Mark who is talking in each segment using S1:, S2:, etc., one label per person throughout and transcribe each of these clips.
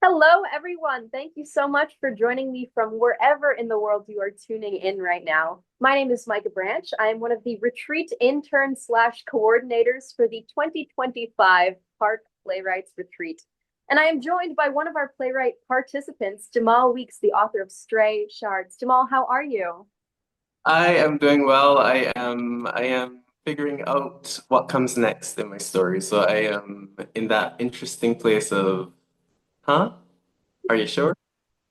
S1: Hello, everyone. Thank you so much for joining me from wherever in the world you are tuning in right now. My name is Micah Branch. I am one of the retreat interns slash coordinators for the 2025 PARC Playwrights Retreat. And I am joined by one of our playwright participants, Jamal Weeks, the author of Stray Shards. Jamal, how are you?
S2: I am doing well. I am figuring out what comes next in my story. So I am in that interesting place of, huh? Are you sure?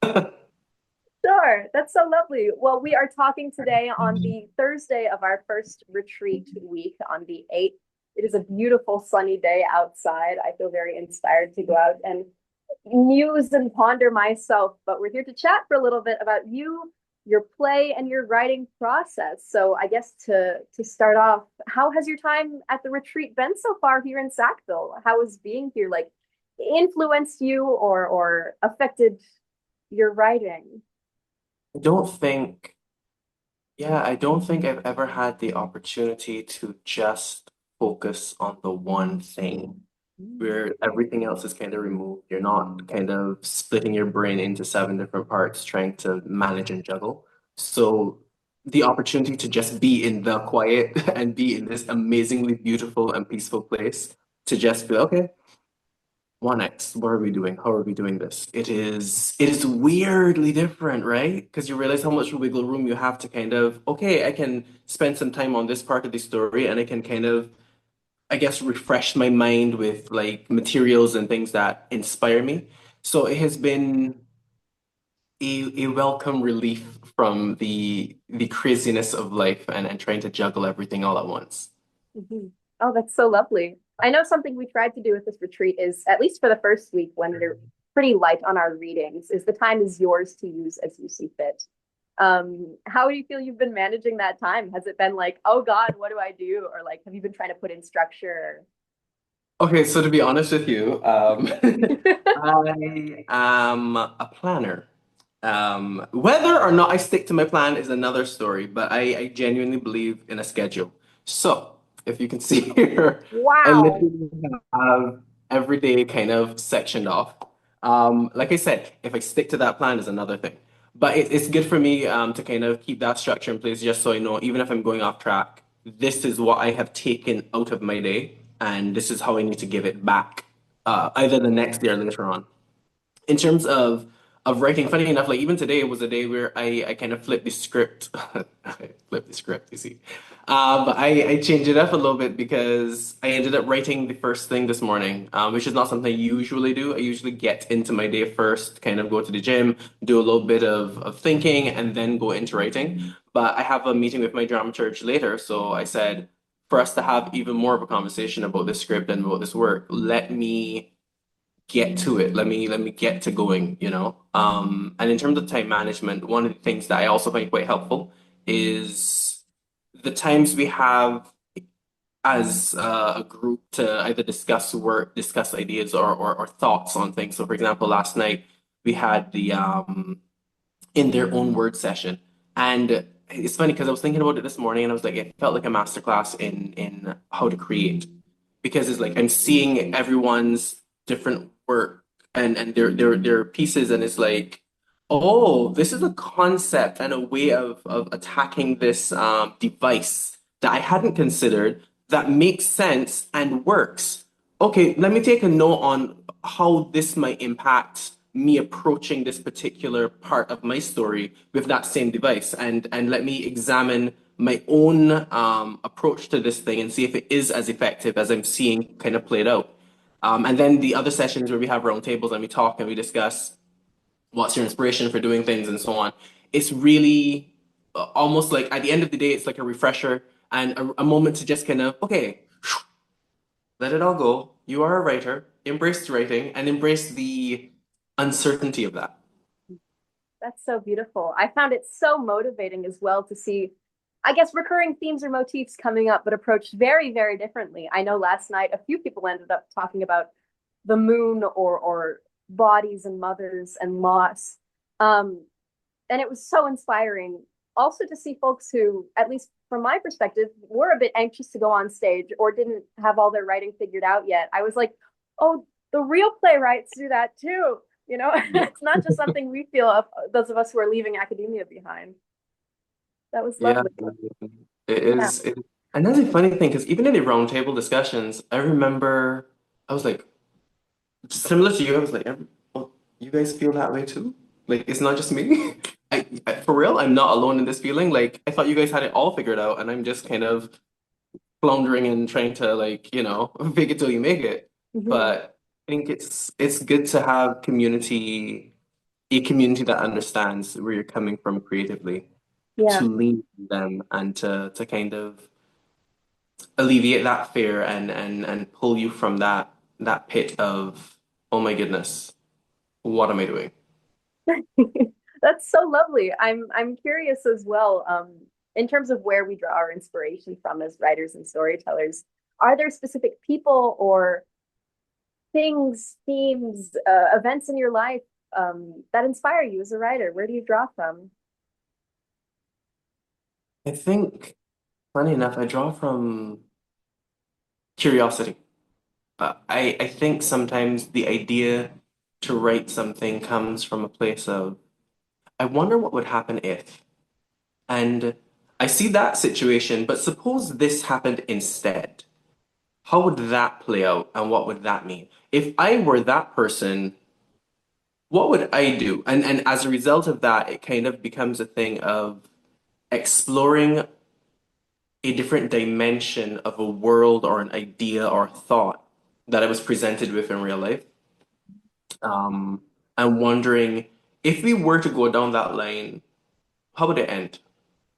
S1: Sure, that's so lovely. Well, we are talking today on the Thursday of our first retreat week on the 8th. It is a beautiful sunny day outside. I feel very inspired to go out and muse and ponder myself, but we're here to chat for a little bit about you, your play, and your writing process. So I guess to start off, how has your time at the retreat been so far here in Sackville? How has being here like influenced you or affected your writing?
S2: I don't think, yeah, I don't think I've ever had the opportunity to just focus on the one thing where everything else is kind of removed. You're not kind of splitting your brain into seven different parts trying to manage and juggle. So the opportunity to just be in the quiet and be in this amazingly beautiful and peaceful place to just be okay, what next? What are we doing? How are we doing this? It is weirdly different, right? Because you realize how much wiggle room you have to kind of, okay, I can spend some time on this part of the story and I can kind of I guess, refresh my mind with like materials and things that inspire me. So it has been a welcome relief from the craziness of life and trying to juggle everything all at once.
S1: Mhm. Oh, that's so lovely. I know something we tried to do with this retreat is, at least for the first week when they're pretty light on our readings, is the time is yours to use as you see fit. How do you feel you've been managing that time? Has it been like, oh God, what do I do? Or like, have you been trying to put in structure?
S2: Okay, so to be honest with you, I am a planner. Whether or not I stick to my plan is another story, but I genuinely believe in a schedule. So, if you can see here, I
S1: Wow.
S2: literally have every day kind of sectioned off. Like I said, if I stick to that plan is another thing. But it's good for me to kind of keep that structure in place just so I know, even if I'm going off track, this is what I have taken out of my day, and this is how I need to give it back, either the next day or later on in terms of writing, funny enough, like even today was a day where I kind of flipped the script. I flipped the script, you see. But I changed it up a little bit because I ended up writing the first thing this morning, which is not something I usually do. I usually get into my day first, kind of go to the gym, do a little bit of thinking, and then go into writing. But I have a meeting with my dramaturge later, so I said, for us to have even more of a conversation about this script and about this work, let me get to it. Let me get to going, you know. And in terms of time management, one of the things that I also find quite helpful is the times we have as a group to either discuss work, discuss ideas, or thoughts on things. So, for example, last night we had the in their own word session, and it's funny because I was thinking about it this morning, and I was like, it felt like a masterclass in how to create because it's like I'm seeing everyone's different work and their pieces, and it's like, oh, this is a concept and a way of attacking this device that I hadn't considered that makes sense and works. Okay, let me take a note on how this might impact me approaching this particular part of my story with that same device and let me examine my own approach to this thing and see if it is as effective as I'm seeing kind of played out. And then the other sessions where we have round tables and we talk and we discuss what's your inspiration for doing things and so on. It's really almost like at the end of the day, it's like a refresher and a moment to just kind of, okay, let it all go. You are a writer, embrace the writing and embrace the uncertainty of that.
S1: That's so beautiful. I found it so motivating as well to see, I guess, recurring themes or motifs coming up, but approached very, very differently. I know last night a few people ended up talking about the moon or bodies and mothers and loss. Um, and it was so inspiring also to see folks who, at least from my perspective, were a bit anxious to go on stage or didn't have all their writing figured out yet. I was like, oh, the real playwrights do that too. you know? It's not just something we feel of those of us who are leaving academia behind. That was
S2: Yeah,
S1: lovely.
S2: it
S1: Yeah.
S2: is. And that's a funny thing because even in the roundtable discussions, I remember I was like, similar to you, I was like, oh, you guys feel that way too? Like, it's not just me. For real, I'm not alone in this feeling. Like, I thought you guys had it all figured out, and I'm just kind of floundering and trying to like, fake it till you make it.
S1: Mhm.
S2: But I think it's good to have a community that understands where you're coming from creatively,
S1: Yeah.
S2: to lean on them and to kind of alleviate that fear and pull you from that pit of, oh my goodness, what am I doing?
S1: That's so lovely. I'm curious as well, in terms of where we draw our inspiration from as writers and storytellers. Are there specific people or things, themes, events in your life that inspire you as a writer? Where do you draw from?
S2: I think, funny enough, I draw from curiosity. I think sometimes the idea to write something comes from a place of, I wonder what would happen if. And I see that situation, but suppose this happened instead. How would that play out and what would that mean? If I were that person, what would I do? And as a result of that, it kind of becomes a thing of exploring a different dimension of a world or an idea or thought that I was presented with in real life. Um, and wondering if we were to go down that line, how would it end?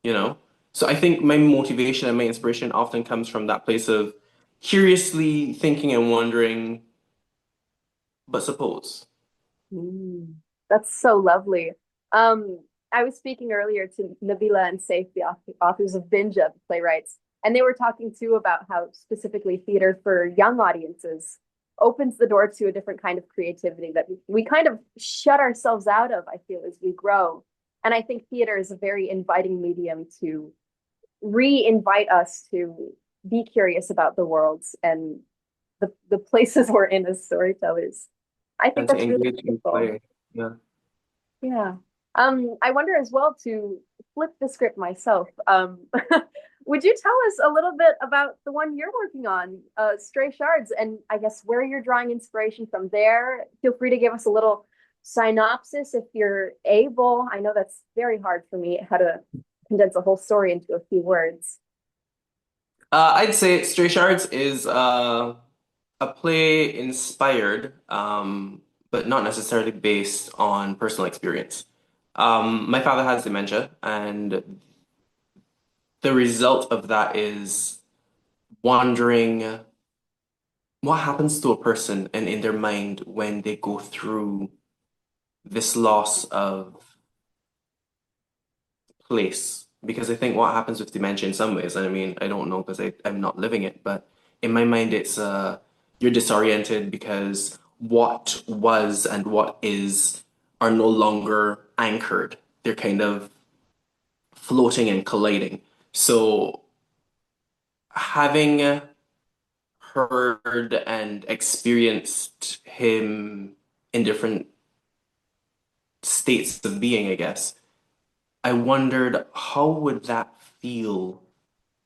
S2: You know? So I think my motivation and my inspiration often comes from that place of curiously thinking and wondering, but suppose.
S1: Mm, that's so lovely. Um, I was speaking earlier to Nabila and Saif, the authors of Binja, the playwrights, and they were talking too about how specifically theater for young audiences opens the door to a different kind of creativity that we kind of shut ourselves out of, I feel, as we grow. And I think theater is a very inviting medium to re-invite us to be curious about the worlds and the places we're in as storytellers. I think
S2: And to
S1: that's really
S2: engage in
S1: beautiful.
S2: play. Yeah.
S1: Yeah. I wonder as well to flip the script myself. Would you tell us a little bit about the one you're working on, Stray Shards, and I guess where you're drawing inspiration from there? Feel free to give us a little synopsis if you're able. I know that's very hard for me, how to condense a whole story into a few words.
S2: I'd say Stray Shards is a play inspired, but not necessarily based on personal experience. My father has dementia, and the result of that is wondering what happens to a person and in their mind when they go through this loss of place. Because I think what happens with dementia in some ways, and I mean, I don't know because I'm not living it, but in my mind, it's you're disoriented because what was and what is are no longer anchored. They're kind of floating and colliding. So having heard and experienced him in different states of being, I guess, I wondered how would that feel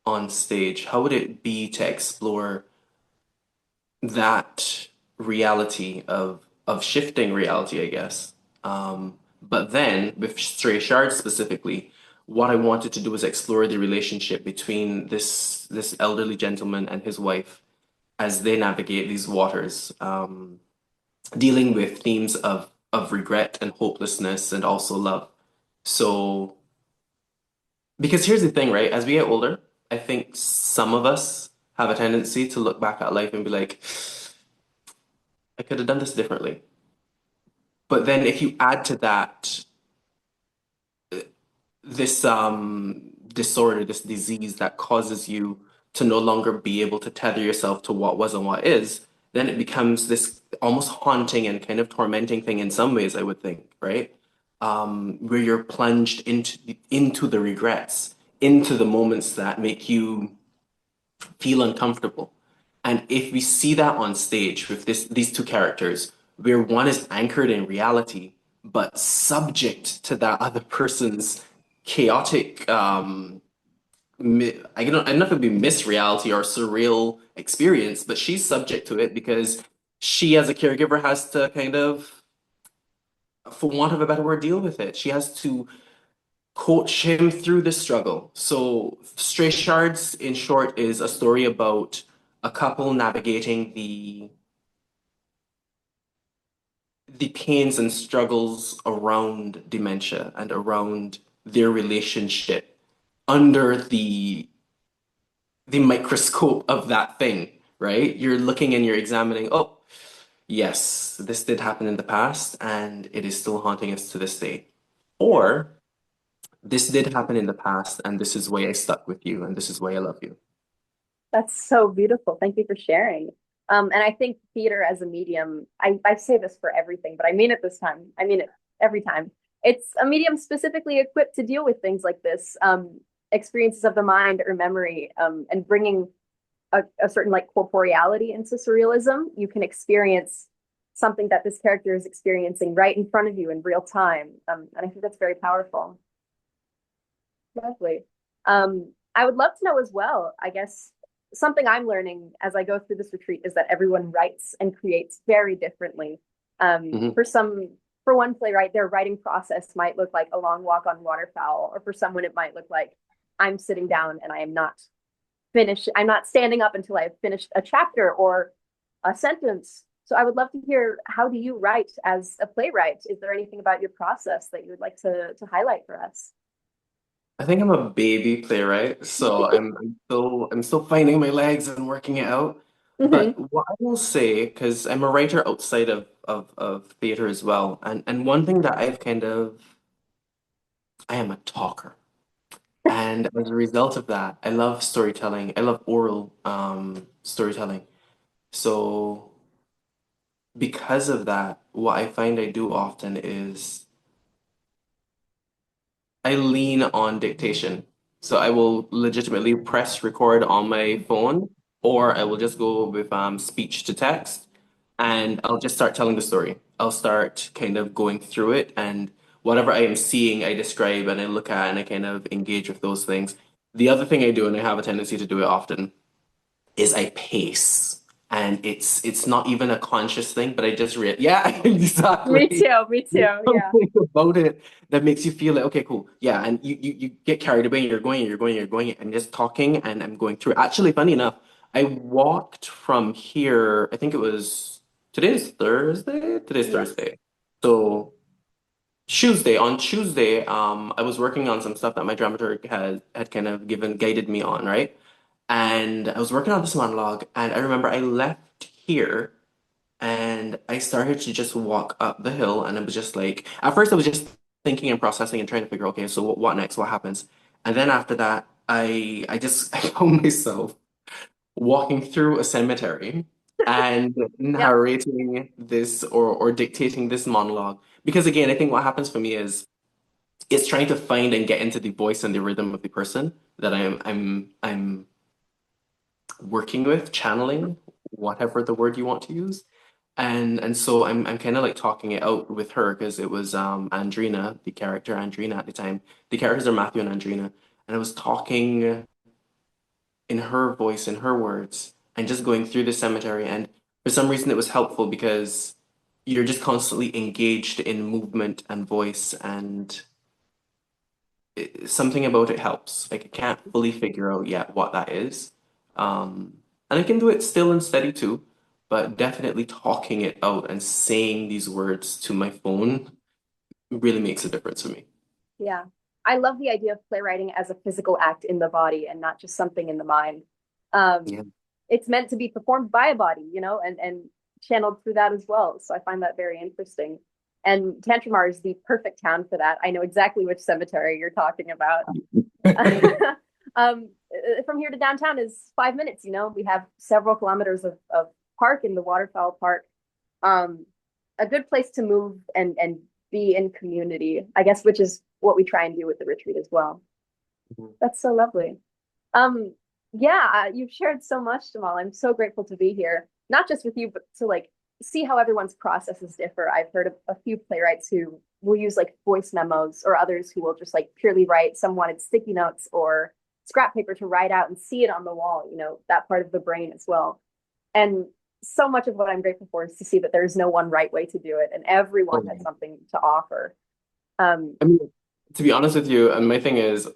S2: on stage? How would it be to explore that reality of shifting reality, I guess? But then with Stray Shards specifically, what I wanted to do was explore the relationship between this elderly gentleman and his wife as they navigate these waters, dealing with themes of regret and hopelessness and also love. So because here's the thing, right? As we get older, I think some of us have a tendency to look back at life and be like, I could have done this differently. But then if you add to that this disorder, this disease that causes you to no longer be able to tether yourself to what was and what is, then it becomes this almost haunting and kind of tormenting thing in some ways, I would think, right? Where you're plunged into the regrets, into the moments that make you feel uncomfortable. And if we see that on stage with these two characters, where one is anchored in reality, but subject to that other person's chaotic, I don't know if it'd be misreality or surreal experience, but she's subject to it because she, as a caregiver, has to kind of, for want of a better word, deal with it. She has to coach him through the struggle. So, Stray Shards, in short, is a story about a couple navigating the pains and struggles around dementia and around their relationship under the microscope of that thing, right? You're looking and you're examining, oh, yes, this did happen in the past and it is still haunting us to this day.
S1: Yeah.
S2: Or this did happen in the past and this is why I stuck with you and this is why I love you.
S1: That's so beautiful. Thank you for sharing. And I think theater as a medium, I say this for everything, but I mean it this time. I mean it every time. It's a medium specifically equipped to deal with things like this, experiences of the mind or memory, and bringing a certain like corporeality into surrealism. You can experience something that this character is experiencing right in front of you in real time. And I think that's very powerful. Lovely. I would love to know as well, I guess something I'm learning as I go through this retreat is that everyone writes and creates very differently.
S2: Mhm.
S1: For one playwright, their writing process might look like a long walk on waterfowl, or for someone, it might look like I'm sitting down and I am not finished. I'm not standing up until I've finished a chapter or a sentence. So I would love to hear, how do you write as a playwright? Is there anything about your process that you would like to highlight for us?
S2: I think I'm a baby playwright, so I'm still finding my legs and working it out. But
S1: Hmm.
S2: what I will say, because I'm a writer outside of theater as well, and one thing that I am a talker. And as a result of that, I love storytelling. I love oral storytelling. So because of that, what I find I do often is I lean on dictation. So I will legitimately press record on my phone, or I will just go with speech to text, and I'll just start telling the story. I'll start kind of going through it, and whatever I am seeing, I describe and I look at and I kind of engage with those things. The other thing I do, and I have a tendency to do it often, is I pace. And it's not even a conscious thing, but I just read, yeah,
S1: Me
S2: exactly.
S1: too. Me
S2: There's
S1: too. Yeah.
S2: something about it that makes you feel like, okay, cool. Yeah. And you get carried away and you're going and just talking and I'm going through. Actually, funny enough, I walked from here, I think it was today's Thursday. Today's
S1: Yes.
S2: Thursday. So on Tuesday, I was working on some stuff that my dramaturg had kind of guided me on, right? And I was working on this monologue, and I remember I left here and I started to just walk up the hill, and it was just like, at first I was just thinking and processing and trying to figure, okay, so what next? What happens? And then after that, I just I found myself walking through a cemetery and
S1: Yep.
S2: narrating this or dictating this monologue. Because again, I think what happens for me is it's trying to find and get into the voice and the rhythm of the person that I'm working with, channeling, whatever the word you want to use. And so I'm kind of like talking it out with her because it was Andrina, the character Andrina at the time. The characters are Matthew and Andrina. And I was talking in her voice, in her words, and just going through the cemetery. And for some reason, it was helpful because you're just constantly engaged in movement and voice, and something about it helps. Like I can't fully figure out yet what that is. And I can do it still and steady too, but definitely talking it out and saying these words to my phone really makes a difference for me.
S1: Yeah. I love the idea of playwriting as a physical act in the body and not just something in the mind. Um,
S2: Yeah.
S1: it's meant to be performed by a body, and channeled through that as well. So I find that very interesting. And Tantramar is the perfect town for that. I know exactly which cemetery you're talking about. From here to downtown is 5 minutes. We have several kilometers of park in the waterfowl park. Um, a good place to move and be in community, I guess, which is what we try and do with the retreat as well. That's so lovely. Um, yeah, you've shared so much, Jamal. I'm so grateful to be here, not just with you, but to like see how everyone's processes differ. I've heard of a few playwrights who will use like voice memos, or others who will just like purely write. Some wanted sticky notes or scrap paper to write out and see it on the wall, that part of the brain as well. And so much of what I'm grateful for is to see that there's no one right way to do it, and everyone has something to offer. Um,
S2: I mean, to be honest with you, and my thing is,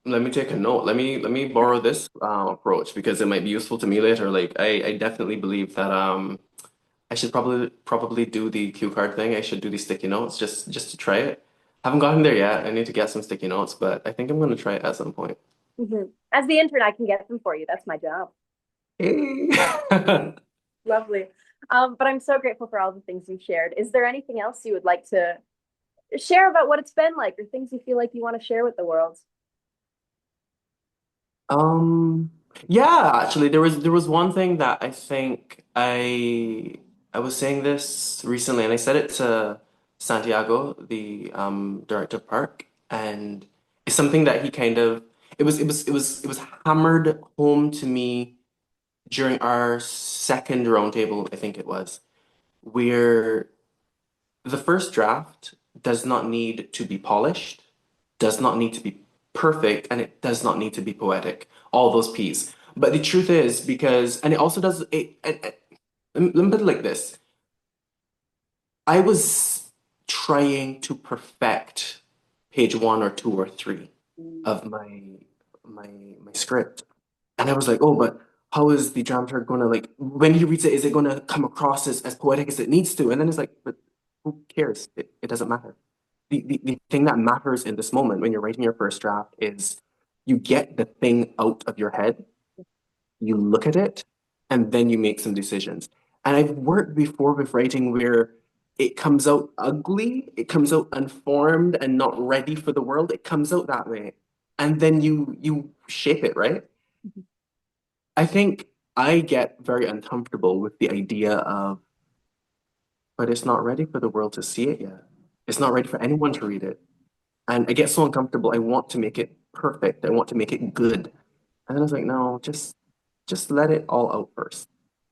S2: let me take a note. Let me borrow this approach because it might be useful to me later. Like I definitely believe that I should probably do the cue card thing. I should do the sticky notes just to try it. Haven't gotten there yet. I need to get some sticky notes, but I think I'm gonna try it at some point.
S1: mhm. As the intern, I can get them for you. That's my job.
S2: Hey.
S1: Lovely. But I'm so grateful for all the things you shared. Is there anything else you would like to share about what it's been like, or things you feel like you want to share with the world?
S2: Um, yeah, actually, there was one thing that I think I was saying this recently, and I said it to Santiago, the director of Park, and it's something that he kind of it was hammered home to me during our second roundtable, I think it was, where the first draft does not need to be polished, does not need to be perfect, and it does not need to be poetic. All those P's. But the truth is, and it also does let me put it like this. I was trying to perfect page one or two or three of my script. And I was like, oh, but how is the dramaturg gonna like when he reads it, is it gonna come across as poetic as it needs to? And then it's like, but who cares? It doesn't matter. The thing that matters in this moment when you're writing your first draft is you get the thing out of your head, you look at it, and then you make some decisions. And I've worked before with writing where it comes out ugly, it comes out unformed and not ready for the world. It comes out that way. And then you shape it, right? I think I get very uncomfortable with the idea of, but it's not ready for the world to see it yet. It's not ready for anyone to read it. And I get so uncomfortable. I want to make it perfect. I want to make it good. And then I was like, no, just let it all out first,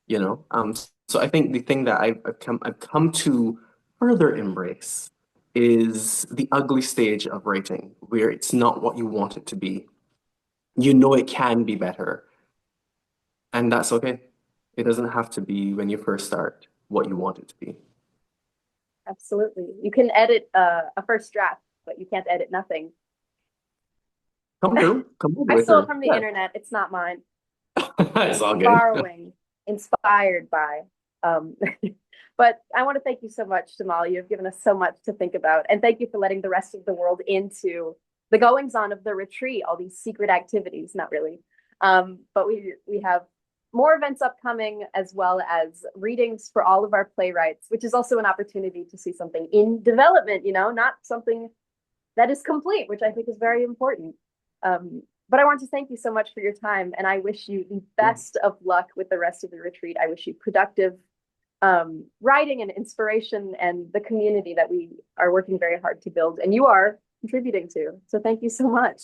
S2: you know? So I think the thing that I've come to further embrace is the ugly stage of writing, where it's not what you want it to be. You know it can be better, and that's okay. It doesn't have to be when you first start what you want it to be.
S1: Absolutely. You can edit a first draft, but you can't edit nothing.
S2: Come all the
S1: I
S2: way
S1: stole it
S2: through.
S1: from the
S2: Yeah,
S1: internet. It's not mine.
S2: it's all good.
S1: Borrowing, inspired by. Um, but I want to thank you so much, Jamal. You have given us so much to think about. And thank you for letting the rest of the world into the goings on of the retreat, all these secret activities, not really. But we have more events upcoming, as well as readings for all of our playwrights, which is also an opportunity to see something in development, not something that is complete, which I think is very important. But I want to thank you so much for your time, and I wish you the best of luck with the rest of the retreat. I wish you productive writing and inspiration, and the community that we are working very hard to build, and you are contributing to. So thank you so much.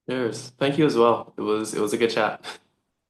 S2: Cheers. Thank you as well. It was a good chat.